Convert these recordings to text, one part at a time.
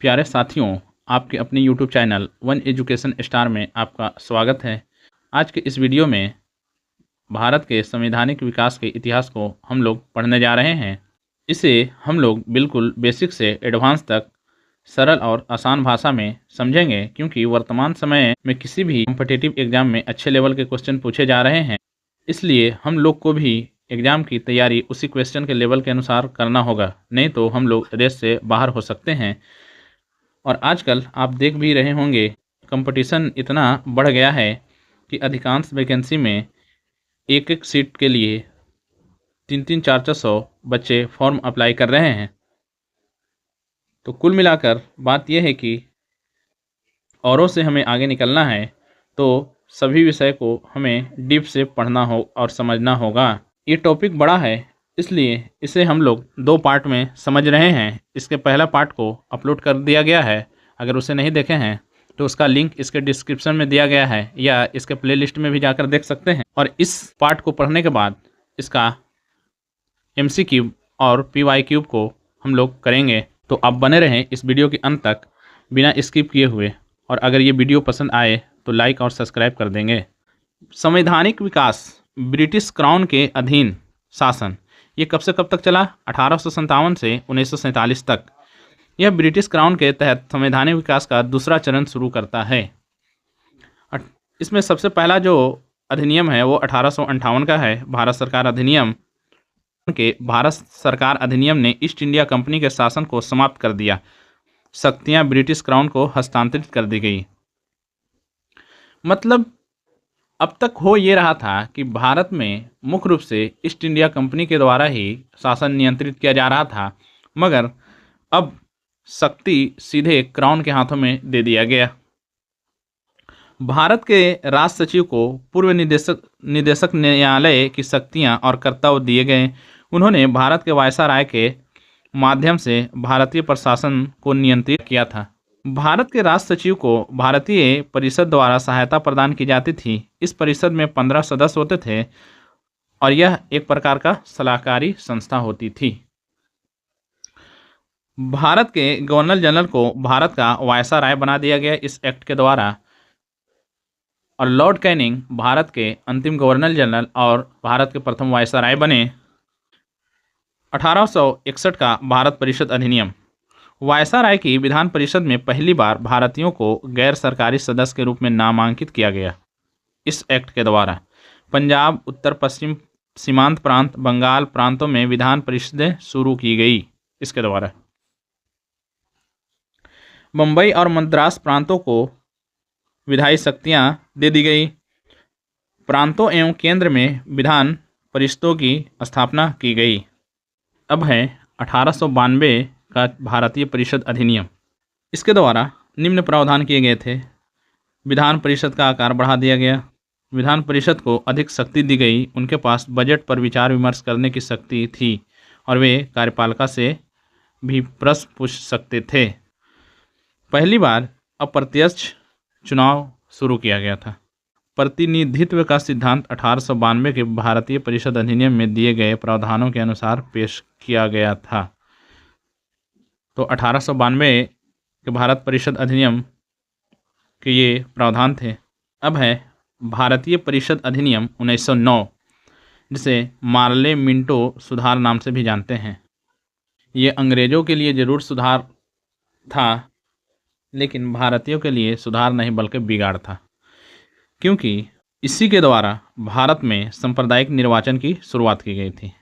प्यारे साथियों, आपके अपने YouTube channel one education star में आपका स्वागत है। आज के इस वीडियो में भारत के संवैधानिक विकास के इतिहास को हम लोग पढ़ने जा रहे हैं। इसे हम लोग बिल्कुल बेसिक से एडवांस तक सरल और आसान भाषा में समझेंगे, क्योंकि वर्तमान समय में किसी भी कॉम्पिटिटिव एग्जाम में अच्छे लेवल के क्वेश्चन पूछे जा रहे हैं। इसलिए हम लोग को भी एग्ज़ाम की तैयारी उसी क्वेश्चन के लेवल के अनुसार करना होगा, नहीं तो हम लोग रेस से बाहर हो सकते हैं। और आजकल आप देख भी रहे होंगे, कंपटीशन इतना बढ़ गया है कि अधिकांश वैकेंसी में एक एक सीट के लिए 300 400 बच्चे फॉर्म अप्लाई कर रहे हैं। तो कुल मिलाकर बात यह है कि औरों से हमें आगे निकलना है तो सभी विषय को हमें डीप से पढ़ना हो और समझना होगा। ये टॉपिक बड़ा है, इसलिए इसे हम लोग 2 पार्ट में समझ रहे हैं। इसके पहला पार्ट को अपलोड कर दिया गया है, अगर उसे नहीं देखे हैं तो उसका लिंक इसके डिस्क्रिप्शन में दिया गया है या इसके प्लेलिस्ट में भी जाकर देख सकते हैं। और इस पार्ट को पढ़ने के बाद इसका MCQ और PYQ को हम लोग करेंगे। तो आप बने रहें इस वीडियो के अंत तक बिना स्किप किए हुए, और अगर ये वीडियो पसंद आए तो लाइक और सब्सक्राइब कर देंगे। संवैधानिक विकास, ब्रिटिश क्राउन के अधीन शासन, ये कब से कब तक चला? 1857 से 1947 तक। यह ब्रिटिश क्राउन के तहत संवैधानिक विकास का दूसरा चरण शुरू करता है। इसमें सबसे पहला जो अधिनियम है वो 1858 का है, भारत सरकार अधिनियम। भारत सरकार अधिनियम ने ईस्ट इंडिया कंपनी के शासन को समाप्त कर दिया। शक्तियां ब्रिटिश क्राउन को हस्तांतरित कर दी गई। मतलब अब तक हो ये रहा था कि भारत में मुख्य रूप से ईस्ट इंडिया कंपनी के द्वारा ही शासन नियंत्रित किया जा रहा था, मगर अब शक्ति सीधे क्राउन के हाथों में दे दिया गया। भारत के राज सचिव को पूर्व निदेशक न्यायालय की शक्तियां और कर्तव्य दिए गए। उन्होंने भारत के वायसराय के माध्यम से भारतीय प्रशासन को नियंत्रित किया था। भारत के राज सचिव को भारतीय परिषद द्वारा सहायता प्रदान की जाती थी। इस परिषद में 15 सदस्य होते थे और यह एक प्रकार का सलाहकारी संस्था होती थी। भारत के गवर्नर जनरल को भारत का वायसराय बना दिया गया इस एक्ट के द्वारा, और लॉर्ड कैनिंग भारत के अंतिम गवर्नर जनरल और भारत के प्रथम वायसराय बने। 1861 का भारत परिषद अधिनियम, वायसराय की विधान परिषद में पहली बार भारतीयों को गैर सरकारी सदस्य के रूप में नामांकित किया गया। इस एक्ट के द्वारा पंजाब, उत्तर पश्चिम सीमांत प्रांत, बंगाल प्रांतों में विधान परिषदें शुरू की गई। इसके द्वारा मुंबई और मद्रास प्रांतों को विधायी शक्तियां दे दी गई। प्रांतों एवं केंद्र में विधान परिषदों की स्थापना की गई। अब है 1892 का भारतीय परिषद अधिनियम। इसके द्वारा निम्न प्रावधान किए गए थे। विधान परिषद का आकार बढ़ा दिया गया। विधान परिषद को अधिक शक्ति दी गई। उनके पास बजट पर विचार विमर्श करने की शक्ति थी और वे कार्यपालिका से भी प्रश्न पूछ सकते थे। पहली बार अप्रत्यक्ष चुनाव शुरू किया गया था। प्रतिनिधित्व का सिद्धांत 1892 के भारतीय परिषद अधिनियम में दिए गए प्रावधानों के अनुसार पेश किया गया था। तो 1892 के भारत परिषद अधिनियम के ये प्रावधान थे। अब है भारतीय परिषद अधिनियम 1909, जिसे मार्ले मिंटो सुधार नाम से भी जानते हैं। ये अंग्रेजों के लिए जरूर सुधार था, लेकिन भारतीयों के लिए सुधार नहीं बल्कि बिगाड़ था, क्योंकि इसी के द्वारा भारत में सांप्रदायिक निर्वाचन की शुरुआत की गई थी।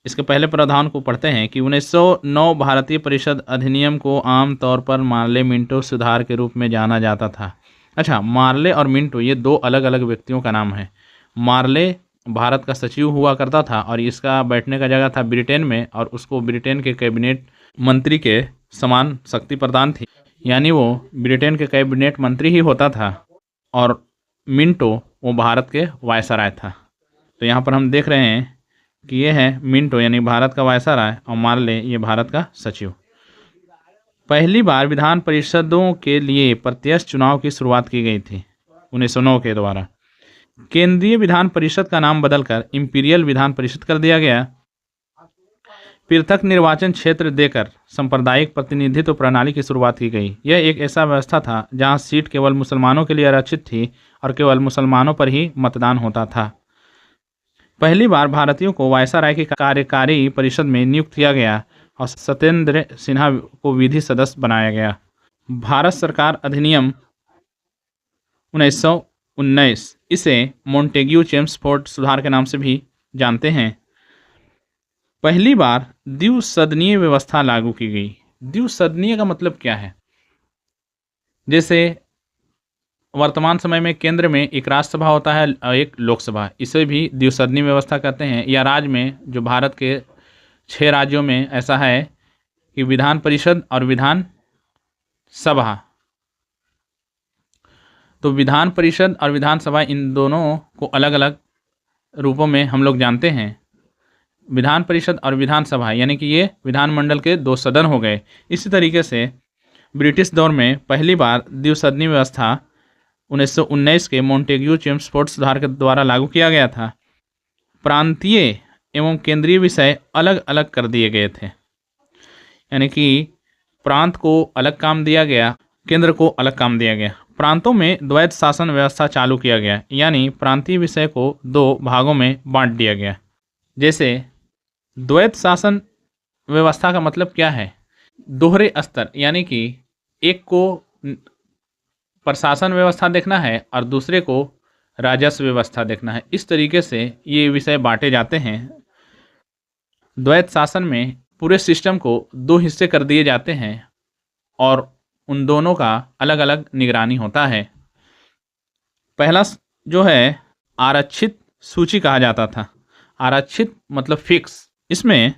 इसके पहले प्रावधान को पढ़ते हैं कि 1909 भारतीय परिषद अधिनियम को आमतौर पर मार्ले मिंटो सुधार के रूप में जाना जाता था। अच्छा, मार्ले और मिंटो ये 2 अलग अलग व्यक्तियों का नाम है। मार्ले भारत का सचिव हुआ करता था और इसका बैठने का जगह था ब्रिटेन में, और उसको ब्रिटेन के कैबिनेट मंत्री के समान शक्ति प्रदान थी, यानी वो ब्रिटेन के कैबिनेट मंत्री ही होता था। और मिंटो वो भारत के वायसराय था। तो यहाँ पर हम देख रहे हैं कि ये है मिंटो यानी भारत का वायसराय, और मार्ले ये भारत का सचिव। पहली बार विधान परिषदों के लिए प्रत्यक्ष चुनाव की शुरुआत की गई थी 1909 के द्वारा। केंद्रीय विधान परिषद का नाम बदलकर इंपीरियल विधान परिषद कर दिया गया। पृथक निर्वाचन क्षेत्र देकर सांप्रदायिक प्रतिनिधित्व प्रणाली की शुरुआत की गई। यह एक ऐसा व्यवस्था था जहां सीट केवल मुसलमानों के लिए आरक्षित थी और केवल मुसलमानों पर ही मतदान होता था। पहली बार भारतीयों को वायसराय की कार्यकारी परिषद में नियुक्त किया गया और सत्येंद्र सिन्हा को विधि सदस्य बनाया गया। भारत सरकार अधिनियम 1919, इसे मोंटेग्यू-चेम्सफोर्ड सुधार के नाम से भी जानते हैं। पहली बार द्विसदनीय व्यवस्था लागू की गई। द्विसदनीय का मतलब क्या है? जैसे वर्तमान समय में केंद्र में एक राज्यसभा होता है और एक लोकसभा, इसे भी द्विसदनीय व्यवस्था कहते हैं। या राज्य में, जो भारत के 6 राज्यों में ऐसा है कि विधान परिषद और विधान सभा, तो विधान परिषद और विधानसभा इन दोनों को अलग अलग रूपों में हम लोग जानते हैं। विधान परिषद और विधानसभा यानी कि ये विधानमंडल के 2 सदन हो गए। इसी तरीके से ब्रिटिश दौर में पहली बार द्विसदनीय व्यवस्था 1919 के मोंटेग्यू-चेम्सफोर्ड सुधार के द्वारा लागू किया गया था। प्रांतीय एवं केंद्रीय विषय अलग अलग कर दिए गए थे, यानी कि प्रांत को अलग काम दिया गया, केंद्र को अलग काम दिया गया। प्रांतों में द्वैत शासन व्यवस्था चालू किया गया, यानी प्रांतीय विषय को 2 भागों में बांट दिया गया। जैसे द्वैत शासन व्यवस्था का मतलब क्या है? दोहरे स्तर, यानी कि एक को प्रशासन व्यवस्था देखना है और दूसरे को राजस्व व्यवस्था देखना है। इस तरीके से ये विषय बांटे जाते हैं। द्वैत शासन में पूरे सिस्टम को 2 हिस्से कर दिए जाते हैं और उन दोनों का अलग अलग निगरानी होता है। पहला जो है आरक्षित सूची कहा जाता था। आरक्षित मतलब फिक्स। इसमें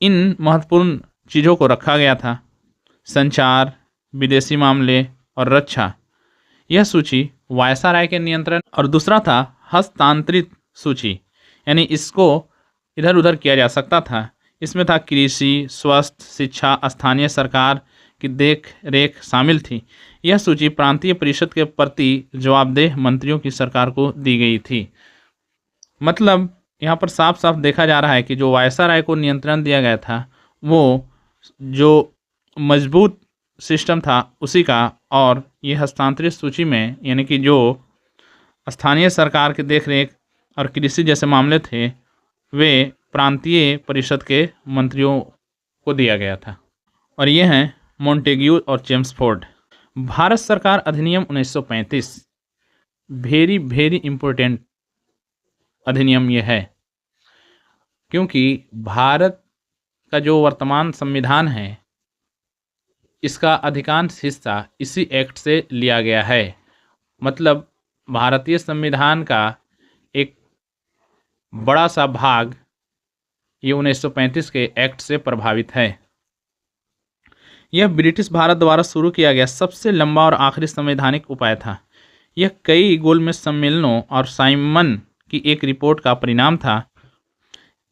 इन महत्वपूर्ण चीज़ों को रखा गया था: संचार, विदेशी मामले और रक्षा। यह सूची वायसराय के नियंत्रण। और दूसरा था हस्तांतरित सूची, यानी इसको इधर उधर किया जा सकता था। इसमें था कृषि, स्वास्थ्य, शिक्षा, स्थानीय सरकार की देख रेख शामिल थी। यह सूची प्रांतीय परिषद के प्रति जवाबदेह मंत्रियों की सरकार को दी गई थी। मतलब यहाँ पर साफ साफ देखा जा रहा है कि जो वायसराय को नियंत्रण दिया गया था वो जो मजबूत सिस्टम था उसी का, और ये हस्तांतरित सूची में यानी कि जो स्थानीय सरकार की देखरेख और कृषि जैसे मामले थे वे प्रांतीय परिषद के मंत्रियों को दिया गया था। और ये हैं मोंटेग्यू और चेम्सफोर्ड। भारत सरकार अधिनियम 1935 वेरी इम्पोर्टेंट अधिनियम ये है, क्योंकि भारत का जो वर्तमान संविधान है इसका अधिकांश हिस्सा इसी एक्ट से लिया गया है। मतलब भारतीय संविधान का एक बड़ा सा भाग ये 1935 के एक्ट से प्रभावित है। यह ब्रिटिश भारत द्वारा शुरू किया गया सबसे लंबा और आखिरी संवैधानिक उपाय था। यह कई गोलमेज सम्मेलनों और साइमन की एक रिपोर्ट का परिणाम था।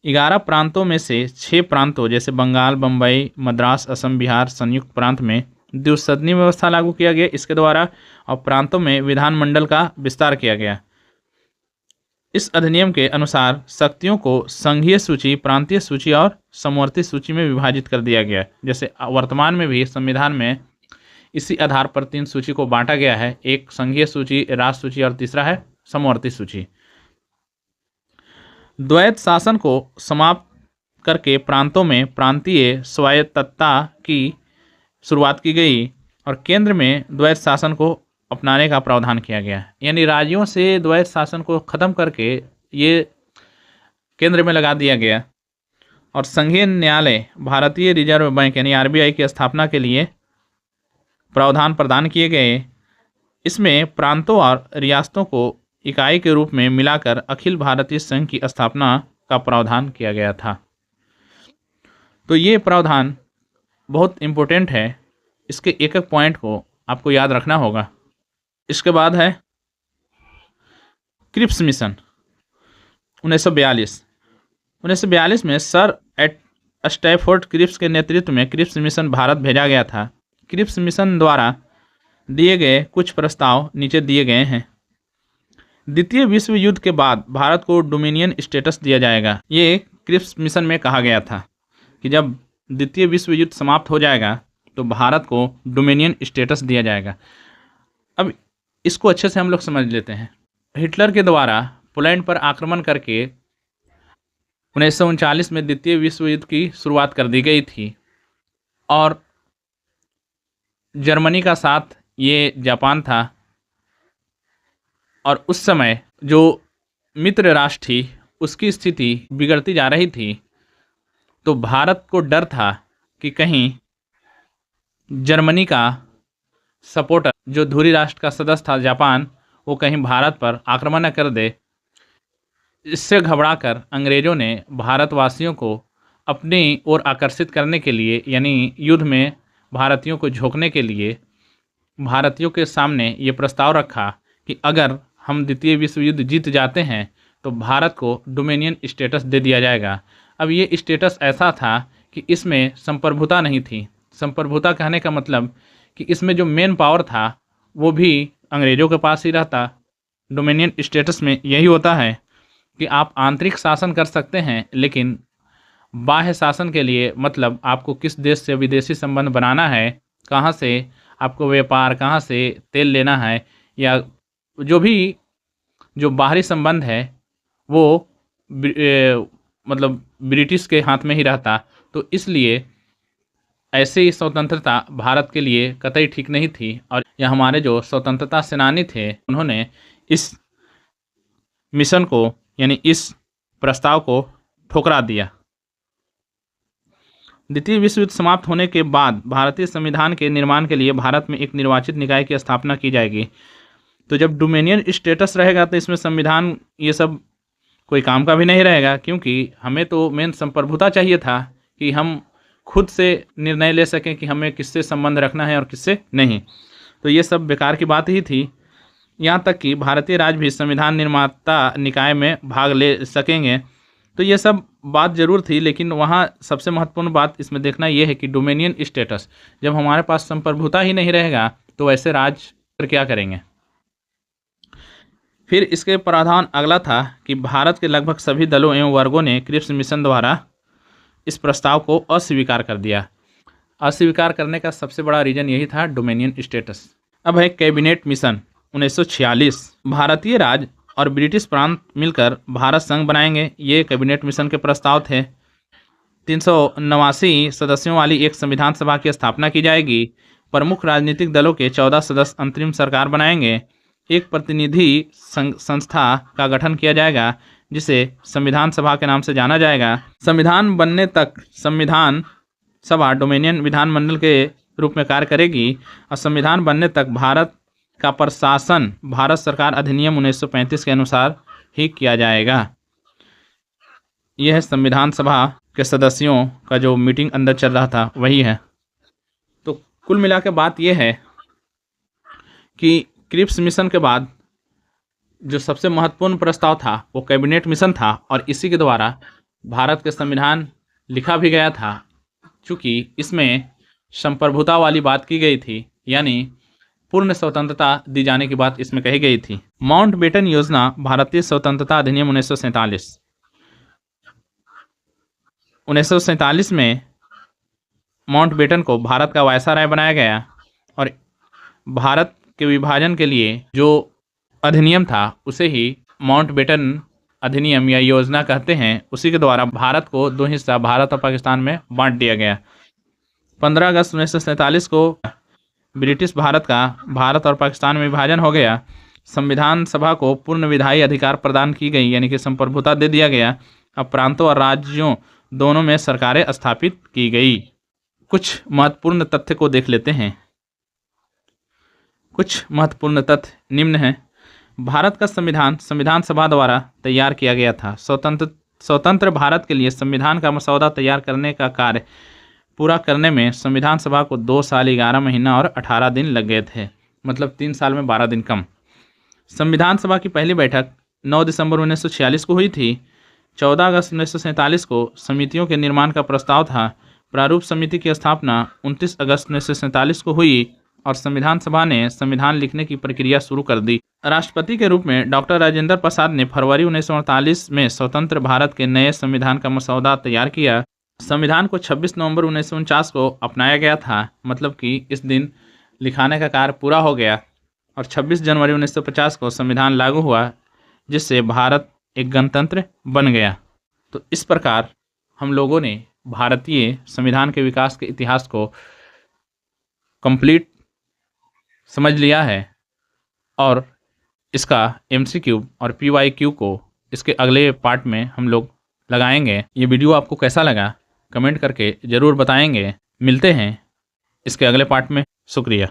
11 प्रांतों में से 6 प्रांतों जैसे बंगाल, बम्बई, मद्रास, असम, बिहार, संयुक्त प्रांत में द्विसदनीय व्यवस्था लागू किया गया। इसके द्वारा और प्रांतों में विधानमंडल का विस्तार किया गया। इस अधिनियम के अनुसार शक्तियों को संघीय सूची, प्रांतीय सूची और समवर्ती सूची में विभाजित कर दिया गया। जैसे वर्तमान में भी संविधान में इसी आधार पर 3 सूची को बांटा गया है: एक संघीय सूची, राज्य सूची और तीसरा है समवर्ती सूची। द्वैत शासन को समाप्त करके प्रांतों में प्रांतीय स्वायत्तता की शुरुआत की गई और केंद्र में द्वैत शासन को अपनाने का प्रावधान किया गया। यानी राज्यों से द्वैत शासन को ख़त्म करके ये केंद्र में लगा दिया गया। और संघीय न्यायालय, भारतीय रिजर्व बैंक यानी आरबीआई की स्थापना के लिए प्रावधान प्रदान किए गए। इसमें प्रांतों और रियासतों को इकाई के रूप में मिलाकर अखिल भारतीय संघ की स्थापना का प्रावधान किया गया था। तो ये प्रावधान बहुत इम्पोर्टेंट है, इसके एक एक पॉइंट को आपको याद रखना होगा। इसके बाद है क्रिप्स मिशन 1942 में सर स्टैफोर्ड क्रिप्स के नेतृत्व में क्रिप्स मिशन भारत भेजा गया था। क्रिप्स मिशन द्वारा दिए गए कुछ प्रस्ताव नीचे दिए गए हैं। द्वितीय विश्व युद्ध के बाद भारत को डोमिनियन स्टेटस दिया जाएगा। ये क्रिप्स मिशन में कहा गया था कि जब द्वितीय विश्व युद्ध समाप्त हो जाएगा तो भारत को डोमिनियन स्टेटस दिया जाएगा। अब इसको अच्छे से हम लोग समझ लेते हैं। हिटलर के द्वारा पोलैंड पर आक्रमण करके 1939 में द्वितीय विश्व युद्ध की शुरुआत कर दी गई थी और जर्मनी का साथ ये जापान था। और उस समय जो मित्र राष्ट्र थी उसकी स्थिति बिगड़ती जा रही थी, तो भारत को डर था कि कहीं जर्मनी का सपोर्टर जो धुरी राष्ट्र का सदस्य था जापान, वो कहीं भारत पर आक्रमण न कर दे। इससे घबराकर अंग्रेज़ों ने भारतवासियों को अपनी ओर आकर्षित करने के लिए, यानी युद्ध में भारतीयों को झोंकने के लिए, भारतीयों के सामने ये प्रस्ताव रखा कि अगर हम द्वितीय विश्व युद्ध जीत जाते हैं तो भारत को डोमिनियन स्टेटस दे दिया जाएगा। अब ये स्टेटस ऐसा था कि इसमें संप्रभुता नहीं थी। संप्रभुता कहने का मतलब कि इसमें जो मेन पावर था वो भी अंग्रेज़ों के पास ही रहता। डोमिनियन स्टेटस में यही होता है कि आप आंतरिक शासन कर सकते हैं, लेकिन बाह्य शासन के लिए, मतलब आपको किस देश से विदेशी संबंध बनाना है, कहाँ से आपको व्यापार, कहाँ से तेल लेना है, या जो बाहरी संबंध है वो मतलब ब्रिटिश के हाथ में ही रहता। तो इसलिए ऐसे ही स्वतंत्रता भारत के लिए कतई ठीक नहीं थी। और यह हमारे जो स्वतंत्रता सेनानी थे उन्होंने इस मिशन को, यानी इस प्रस्ताव को ठुकरा दिया। द्वितीय विश्व युद्ध समाप्त होने के बाद भारतीय संविधान के निर्माण के लिए भारत में एक निर्वाचित निकाय की स्थापना की जाएगी। तो जब डोमिनियन स्टेटस रहेगा तो इसमें संविधान ये सब कोई काम का भी नहीं रहेगा, क्योंकि हमें तो मेन संप्रभुता चाहिए था कि हम खुद से निर्णय ले सकें कि हमें किससे संबंध रखना है और किससे नहीं। तो ये सब बेकार की बात ही थी। यहाँ तक कि भारतीय राज्य भी संविधान निर्माता निकाय में भाग ले सकेंगे। तो ये सब बात ज़रूर थी, लेकिन वहाँ सबसे महत्वपूर्ण बात इसमें देखना ये है कि डोमिनियन स्टेटस, जब हमारे पास संप्रभुता ही नहीं रहेगा तो ऐसे राज्य क्या करेंगे। फिर इसके प्रावधान अगला था कि भारत के लगभग सभी दलों एवं वर्गों ने क्रिप्स मिशन द्वारा इस प्रस्ताव को अस्वीकार कर दिया। अस्वीकार करने का सबसे बड़ा रीज़न यही था, डोमिनियन स्टेटस। अब है कैबिनेट मिशन 1946। भारतीय राज्य और ब्रिटिश प्रांत मिलकर भारत संघ बनाएंगे, ये कैबिनेट मिशन के प्रस्ताव थे। 389 सदस्यों वाली एक संविधान सभा की स्थापना की जाएगी। प्रमुख राजनीतिक दलों के 14 सदस्य अंतरिम सरकार बनाएंगे। एक प्रतिनिधि संस्था का गठन किया जाएगा जिसे संविधान सभा के नाम से जाना जाएगा। संविधान बनने तक संविधान सभा डोमिनियन विधानमंडल के रूप में कार्य करेगी और संविधान बनने तक भारत का प्रशासन भारत सरकार अधिनियम 1935 के अनुसार ही किया जाएगा। यह संविधान सभा के सदस्यों का जो मीटिंग अंदर चल रहा था वही है। तो कुल मिला के बात यह है कि क्रिप्स मिशन के बाद जो सबसे महत्वपूर्ण प्रस्ताव था वो कैबिनेट मिशन था, और इसी के द्वारा भारत के संविधान लिखा भी गया था। चूँकि इसमें संप्रभुता वाली बात की गई थी, यानी पूर्ण स्वतंत्रता दी जाने की बात इसमें कही गई थी। माउंटबेटन योजना भारतीय स्वतंत्रता अधिनियम 1947 में माउंटबेटन को भारत का वायसराय बनाया गया, और भारत के विभाजन के लिए जो अधिनियम था उसे ही माउंटबेटन अधिनियम या योजना कहते हैं। उसी के द्वारा भारत को दो हिस्सा, भारत और पाकिस्तान में बांट दिया गया। 15 अगस्त 1947 को ब्रिटिश भारत का भारत और पाकिस्तान में विभाजन हो गया। संविधान सभा को पूर्ण विधायी अधिकार प्रदान की गई, यानी कि संप्रभुता दे दिया गया। अब प्रांतों और राज्यों दोनों में सरकारें स्थापित की गई। कुछ महत्वपूर्ण तथ्य को देख लेते हैं। कुछ महत्वपूर्ण तथ्य निम्न हैं। भारत का संविधान संविधान सभा द्वारा तैयार किया गया था। स्वतंत्र भारत के लिए संविधान का मसौदा तैयार करने का कार्य पूरा करने में संविधान सभा को 2 साल 11 महीना और 18 दिन लग गए थे, मतलब 3 साल में 12 दिन कम। संविधान सभा की पहली बैठक 9 दिसंबर 1946 को हुई थी। 14 अगस्त 1947 को समितियों के निर्माण का प्रस्ताव था। प्रारूप समिति की स्थापना 29 अगस्त 1947 को हुई और संविधान सभा ने संविधान लिखने की प्रक्रिया शुरू कर दी। राष्ट्रपति के रूप में डॉक्टर राजेंद्र प्रसाद ने फरवरी 1948 में स्वतंत्र भारत के नए संविधान का मसौदा तैयार किया। संविधान को 26 नवंबर 1949 को अपनाया गया था, मतलब कि इस दिन लिखाने का कार्य पूरा हो गया और 26 जनवरी 1950 को संविधान लागू हुआ, जिससे भारत एक गणतंत्र बन गया। तो इस प्रकार हम लोगों ने भारतीय संविधान के विकास के इतिहास को कंप्लीट समझ लिया है और इसका MCQ और PYQ को इसके अगले पार्ट में हम लोग लगाएंगे। ये वीडियो आपको कैसा लगा कमेंट करके ज़रूर बताएंगे। मिलते हैं इसके अगले पार्ट में। शुक्रिया।